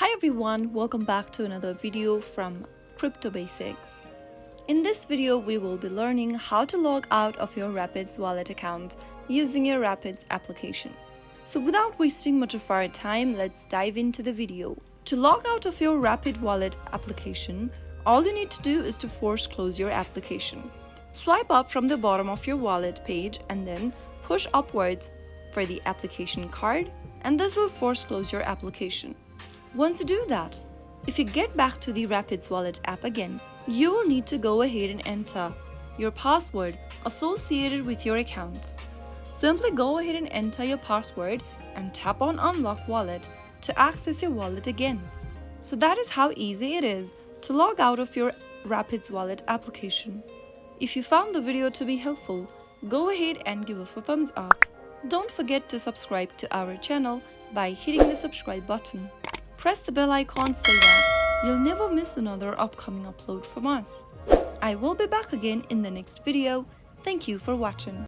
Hi everyone, welcome back to another video from Crypto Basics. In this video, we will be learning how to log out of your Rapids wallet account using your Rapids application. So without wasting much of our time, let's dive into the video. To log out of your Rapid Wallet application, all you need to do is to force close your application. Swipe up from the bottom of your wallet page and then push upwards for the application card, and this will force close your application. Once you do that, if you get back to the Rapids Wallet app again, you will need to go ahead and enter your password associated with your account. Simply go ahead and enter your password and tap on Unlock Wallet to access your wallet again. So that is how easy it is to log out of your Rapids Wallet application. If you found the video to be helpful, go ahead and give us a thumbs up. Don't forget to subscribe to our channel by hitting the subscribe button. Press the bell icon so that you'll never miss another upcoming upload from us. I will be back again in the next video. Thank you for watching.